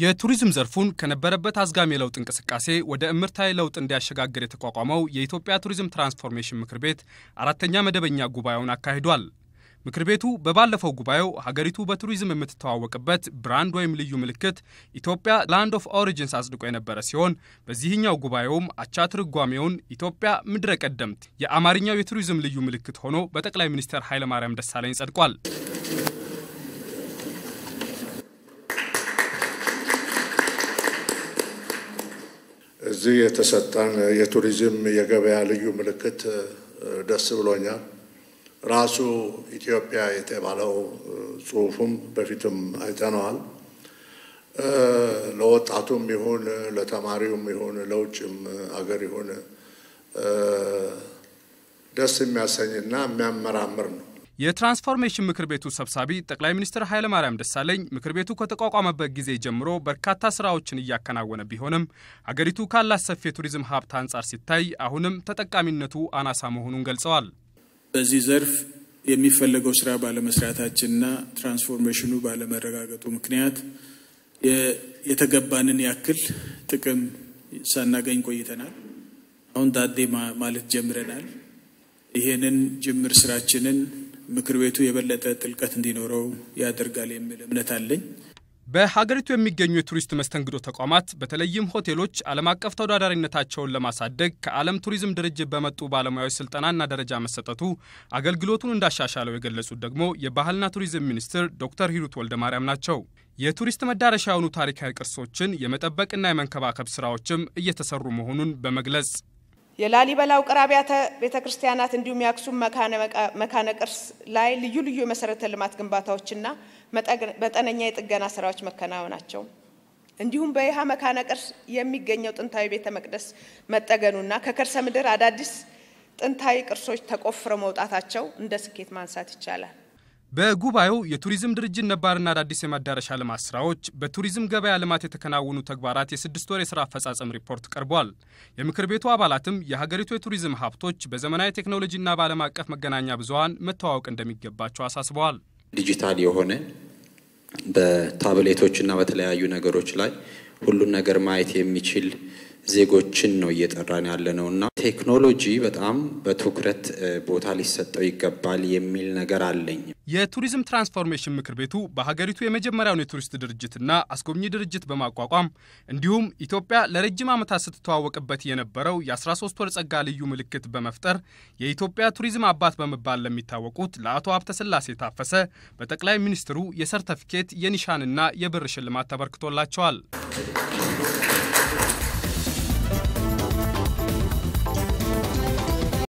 የቱሪዝም ዘርፉን ከነበረበት አዝጋሚ ለውጥ እንቅስቃሴ ወደ እምርታዊ ለውጥ እንዲያሸጋግር የተቋቋመው የኢትዮጵያ ቱሪዝም ትራንስፎርሜሽን ምክር ቤት አራተኛ መደበኛ ጉባኤውን አካሂዷል። ምክር ቤቱ በባለፈው ጉባኤው ሀገሪቱ በቱሪዝም የምትተዋወቅበት ብራንድ ወይም ልዩ ምልክት ኢትዮጵያ ላንድ ኦፍ ኦሪጂንስ አጽድቆ የነበረ ሲሆን በዚህኛው ጉባኤውም አቻ ትርጓሜውን ኢትዮጵያ ምድረ ቀደምት የአማርኛው የቱሪዝም ልዩ ምልክት ሆኖ በጠቅላይ ሚኒስትር ኃይለማርያም ደሳለኝ ጸድቋል። እዚህ የተሰጠን የቱሪዝም የገበያ ልዩ ምልክት ደስ ብሎኛል። ራሱ ኢትዮጵያ የተባለው ጽሑፉም በፊትም አይተነዋል። ለወጣቱም ይሁን ለተማሪውም ይሁን ለውጭም አገር ይሁን ደስ የሚያሰኝና የሚያመራምር ነው። የትራንስፎርሜሽን ምክር ቤቱ ሰብሳቢ ጠቅላይ ሚኒስትር ኃይለማርያም ደሳለኝ ምክር ቤቱ ከተቋቋመበት ጊዜ ጀምሮ በርካታ ስራዎችን እያከናወነ ቢሆንም ሀገሪቱ ካላት ሰፊ የቱሪዝም ሀብት አንጻር ሲታይ አሁንም ተጠቃሚነቱ አናሳ መሆኑን ገልጸዋል። በዚህ ዘርፍ የሚፈለገው ስራ ባለመስራታችንና ትራንስፎርሜሽኑ ባለመረጋገጡ ምክንያት የተገባንን ያክል ጥቅም ሳናገኝ ቆይተናል። አሁን ዳዴ ማለት ጀምረናል። ይሄንን ጅምር ስራችንን ምክር ቤቱ የበለጠ ጥልቀት እንዲኖረው ያደርጋል የሚል እምነት አለኝ። በሀገሪቱ የሚገኙ የቱሪስት መስተንግዶ ተቋማት በተለይም ሆቴሎች ዓለም አቀፍ ተወዳዳሪነታቸውን ለማሳደግ ከዓለም ቱሪዝም ድርጅት በመጡ ባለሙያዎች ስልጠናና ደረጃ መሰጠቱ አገልግሎቱን እንዳሻሻለው የገለጹት ደግሞ የባህልና ቱሪዝም ሚኒስትር ዶክተር ሂሩት ወልደማርያም ናቸው። የቱሪስት መዳረሻ የሆኑ ታሪካዊ ቅርሶችን የመጠበቅና የመንከባከብ ስራዎችም እየተሰሩ መሆኑን በመግለጽ የላሊበላ ውቅር አብያተ ቤተክርስቲያናት እንዲሁም የአክሱም መካነ ቅርስ ላይ ልዩ ልዩ የመሰረተ ልማት ግንባታዎችና መጠነኛ የጥገና ስራዎች መከናወናቸው እንዲሁም በይሃ መካነ ቅርስ የሚገኘው ጥንታዊ ቤተ መቅደስ መጠገኑና ከከርሰ ምድር አዳዲስ ጥንታዊ ቅርሶች ተቆፍረው መውጣታቸው እንደ ስኬት ማንሳት ይቻላል። በጉባኤው የቱሪዝም ድርጅት ነባርና አዳዲስ የማዳረሻ ልማት ስራዎች በቱሪዝም ገበያ ልማት የተከናወኑ ተግባራት የ6 ወር የሥራ አፈጻጸም ሪፖርት ቀርቧል። የምክር ቤቱ አባላትም የሀገሪቱ የቱሪዝም ሀብቶች በዘመናዊ ቴክኖሎጂና በዓለም አቀፍ መገናኛ ብዙሃን መተዋወቅ እንደሚገባቸው አሳስበዋል። ዲጂታል የሆነ በታብሌቶችና በተለያዩ ነገሮች ላይ ሁሉን ነገር ማየት የሚችል ዜጎችን ነው እየጠራን ያለነውና ቴክኖሎጂ በጣም በትኩረት ቦታ ሊሰጠው ይገባል የሚል ነገር አለኝ። የቱሪዝም ትራንስፎርሜሽን ምክር ቤቱ በሀገሪቱ የመጀመሪያውን የቱሪስት ድርጅትና አስጎብኚ ድርጅት በማቋቋም እንዲሁም ኢትዮጵያ ለረጅም ዓመታት ስትተዋወቅበት የነበረው የ13 ወር ጸጋ ልዩ ምልክት በመፍጠር የኢትዮጵያ ቱሪዝም አባት በመባል ለሚታወቁት ለአቶ ሀብተስላሴ ታፈሰ በጠቅላይ ሚኒስትሩ የሰርተፊኬት የኒሻንና የብር ሽልማት ተበርክቶላቸዋል።